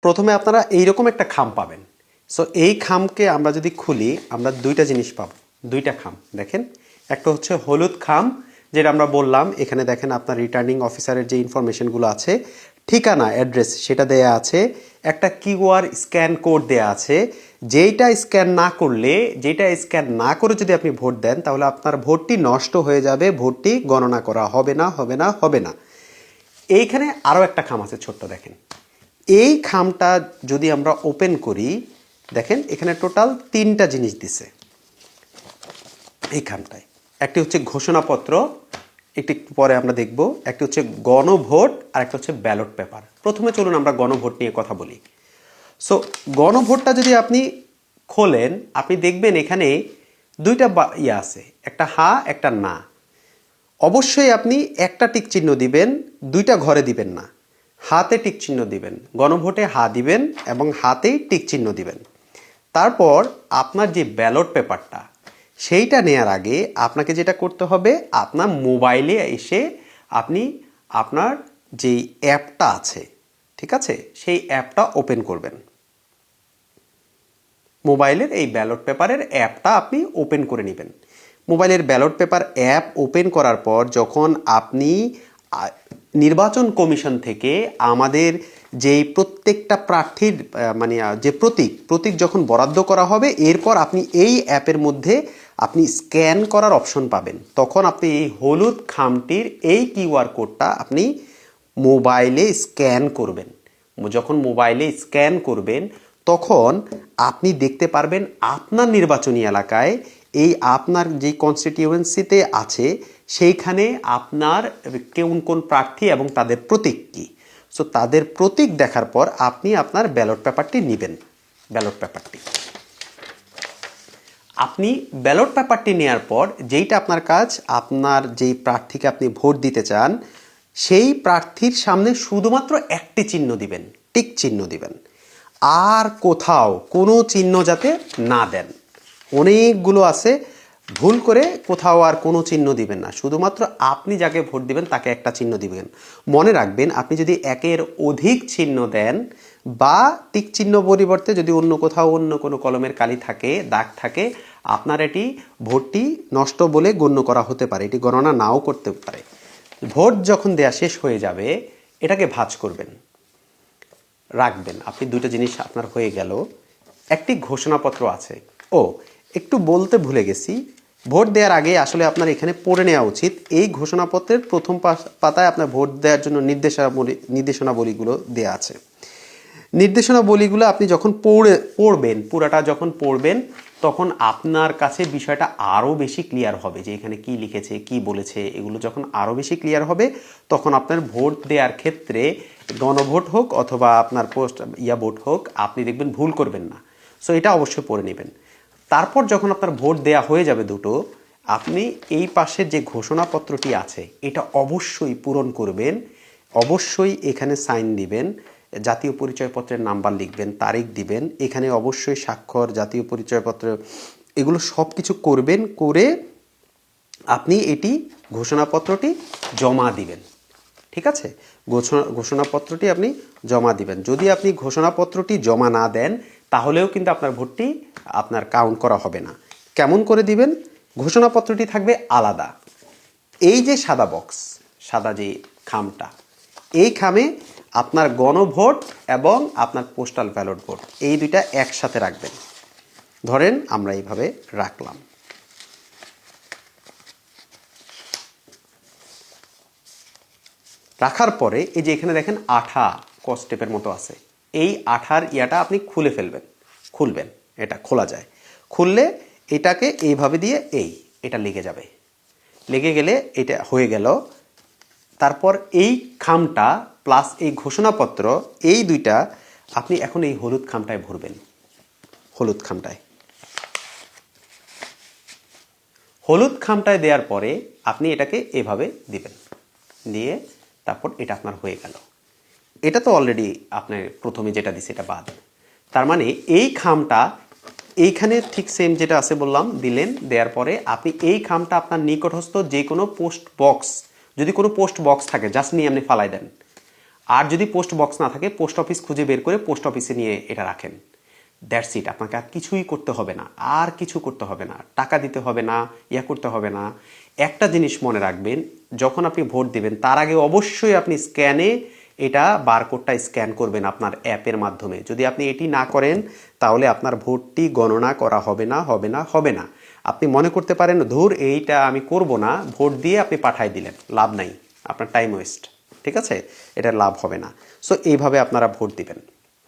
প্রথমে আপনারা এইরকম একটা খাম পাবেন। সো এই খামকে আমরা যদি খুলি আমরা দুইটা জিনিস পাবো, দুইটা খাম দেখেন। একটা হচ্ছে হলুদ খাম, যেটা আমরা বললাম এখানে দেখেন আপনার রিটার্নিং অফিসারের যে ইনফরমেশনগুলো আছে, ঠিকানা অ্যাড্রেস সেটা দেয়া আছে, একটা কিউআর স্ক্যান কোড দেয়া আছে। যেটা স্ক্যান না করে যদি আপনি ভোট দেন তাহলে আপনার ভোটটি নষ্ট হয়ে যাবে, ভোটটি গণনা করা হবে না। এইখানে আরও একটা খাম আছে ছোট্ট, দেখেন এই খামটা যদি আমরা ওপেন করি, দেখেন এখানে টোটাল 3টা জিনিস দিছে এই খামটায়। একটি হচ্ছে ঘোষণাপত্র, একটু পরে আমরা দেখব, একটি হচ্ছে গণভোট আর একটা হচ্ছে ব্যালট পেপার। প্রথমে চলুন আমরা গণভোট নিয়ে কথা বলি। সো গণভোটটা যদি আপনি খোলেন আপনি দেখবেন এখানে দুইটা আছে, একটা হা একটা না। অবশ্যই আপনি একটা টিক চিহ্ন দিবেন, দুইটা ঘরে দিবেন না। হাতে টিক চিহ্ন দিবেন, গণভোটে হা দিবেন এবং হাতেই টিক চিহ্ন দিবেন। তারপর আপনার যে ব্যালট পেপারটা সেইটা নেয়ার আগে আপনাকে যেটা করতে হবে, আপনার মোবাইলে এসে আপনি আপনার যেই অ্যাপটা আছে, ঠিক আছে, সেই অ্যাপটা ওপেন করবেন। মোবাইলের এই ব্যালট পেপারের অ্যাপটা আপনি ওপেন করে নেবেন। মোবাইলের ব্যালট পেপার অ্যাপ ওপেন করার পর যখন আপনি নির্বাচন কমিশন থেকে আমাদের যেই প্রত্যেকটা প্রার্থীর মানে যে প্রতীক যখন বরাদ্দ করা হবে, এরপর আপনি এই অ্যাপের মধ্যে আপনি স্ক্যান করার অপশন পাবেন। তখন আপনি এই হলুদ খামটির এই কিউআর কোডটা আপনি মোবাইলে স্ক্যান করবেন। যখন মোবাইলে স্ক্যান করবেন তখন আপনি দেখতে পারবেন আপনার নির্বাচনী এলাকায় এই আপনার যে কনস্টিটিউয়েন্সিতে আছে সেইখানে আপনার কোন প্রার্থী এবং তাদের প্রতীক কী। সো তাদের প্রতীক দেখার পর আপনি আপনার ব্যালট পেপারটি নেবেন। আপনি ব্যালট পেপারটি নেওয়ার পর যেইটা আপনার কাজ, আপনার যেই প্রার্থীকে আপনি ভোট দিতে চান সেই প্রার্থীর সামনে শুধুমাত্র একটি চিহ্ন দিবেন, টিক চিহ্ন দিবেন। আর কোথাও কোনো চিহ্ন যাতে না দেন। অনেকগুলো আছে, ভুল করে কোথাও আর কোনো চিহ্ন দিবেন না, শুধুমাত্র আপনি যাকে ভোট দিবেন তাকে একটা চিহ্ন দিবেন। মনে রাখবেন আপনি যদি একের অধিক চিহ্ন দেন বা টিক চিহ্ন পরিবর্তে যদি অন্য কোথাও অন্য কোনো কলমের কালি থাকে, দাগ থাকে, আপনার এটি ভোটটি নষ্ট বলে গণ্য করা হতে পারে, এটি গণনা নাও করতে পারে। ভোট যখন দেয়া শেষ হয়ে যাবে এটাকে ভাঁজ করবেন, রাখবেন। আপনি দুটো জিনিস আপনার হয়ে গেল। একটি ঘোষণাপত্র আছে। একটু বলতে ভুলে গেছি, ভোট দেওয়ার আগে আসলে আপনার এখানে পড়ে নেওয়া উচিত। এই ঘোষণাপত্রের প্রথম পাতায় আপনার ভোট দেওয়ার জন্য নির্দেশনাবলীগুলো দেওয়া আছে। নির্দেশনাবলীগুলো আপনি যখন পড়বেন, পুরাটা যখন পড়বেন তখন আপনার কাছে বিষয়টা আরও বেশি ক্লিয়ার হবে যে এখানে কি লিখেছে, কি বলেছে। এগুলো যখন আরও বেশি ক্লিয়ার হবে তখন আপনার ভোট দেওয়ার ক্ষেত্রে গণভোট হোক অথবা আপনার ভোট হোক, আপনি দেখবেন ভুল করবেন না। সো এটা অবশ্যই পড়ে নেবেন। তারপর যখন আপনার ভোট দেয়া হয়ে যাবে দুটো, আপনি এই পাশের যে ঘোষণাপত্রটি আছে এটা অবশ্যই পূরণ করবেন। অবশ্যই এখানে সাইন দিবেন, জাতীয় পরিচয়পত্রের নাম্বার লিখবেন, তারিখ দিবেন, এখানে অবশ্যই স্বাক্ষর, জাতীয় পরিচয়পত্র, এগুলো সব কিছু করবেন। করে আপনি এটি ঘোষণাপত্রটি জমা দিবেন। ঠিক আছে, ঘোষণাপত্রটি আপনি জমা দিবেন। যদি আপনি ঘোষণাপত্রটি জমা না দেন তাহলেও কিন্তু আপনার ভোটটি আপনার কাউন্ট করা হবে না। কেমন করে দিবেন? ঘোষণাপত্রটি থাকবে আলাদা। এই যে সাদা বক্স, সাদা যে খামটা, এই খামে আপনার গণভোট এবং আপনার পোস্টাল ব্যালট ভোট এই দুইটা একসাথে রাখবেন। ধরেন আমরা এইভাবে রাখলাম। রাখার পরে এই যে এখানে দেখেন আঠা কস্টেপের মতো আছে, এই আঠার ইয়াটা আপনি খুলবেন, এটা খোলা যায়। খুললে এটাকে এইভাবে দিয়ে এটা লেগে যাবে। লেগে গেলে এটা হয়ে গেল। তারপর এই খামটা প্লাস এই ঘোষণাপত্র, এই দুইটা আপনি এখন এই হলুদ খামটায় ভরবেন। হলুদ খামটায় দেওয়ার পরে আপনি এটাকে এভাবে দিবেন, দিয়ে তারপর এটা আপনার হয়ে গেল। এটা তো অলরেডি আপনার প্রথমে যেটা দিছে এটা বাদ। তার মানে এই খামটা এইখানে ঠিক সেম যেটা আছে বললাম দিলেন। দেওয়ার পরে আপনি এই খামটা আপনার নিকটস্থ যে কোনো পোস্ট বক্স, যদি কোনো পোস্ট বক্স থাকে জাস্ট নিয়ে আপনি ফালাই দেন। আর যদি পোস্ট বক্স না থাকে পোস্ট অফিস খুঁজে বের করে পোস্ট অফিসে নিয়ে এটা রাখেন। That's it. আপনাকে আর কিছুই করতে হবে না, আর কিছু করতে হবে না, টাকা দিতে হবে না, করতে হবে না। একটা জিনিস মনে রাখবেন, যখন আপনি ভোট দিবেন তার আগে অবশ্যই আপনি স্ক্যানে এটা বারকোডটা স্ক্যান করবেন আপনার অ্যাপের মাধ্যমে। যদি আপনি এটি না করেন তাহলে আপনার ভোটটি গণনা করা হবে না, হবে না, হবে না। আপনি মনে করতে পারেন ধুর এইটা আমি করব না, ভোট দিয়ে আপনি পাঠাই দিলেন, লাভ নাই, আপনার টাইম ওয়েস্ট। ঠিক আছে, এটা লাভ হবে না। সো এইভাবে আপনারা ভোট দিবেন।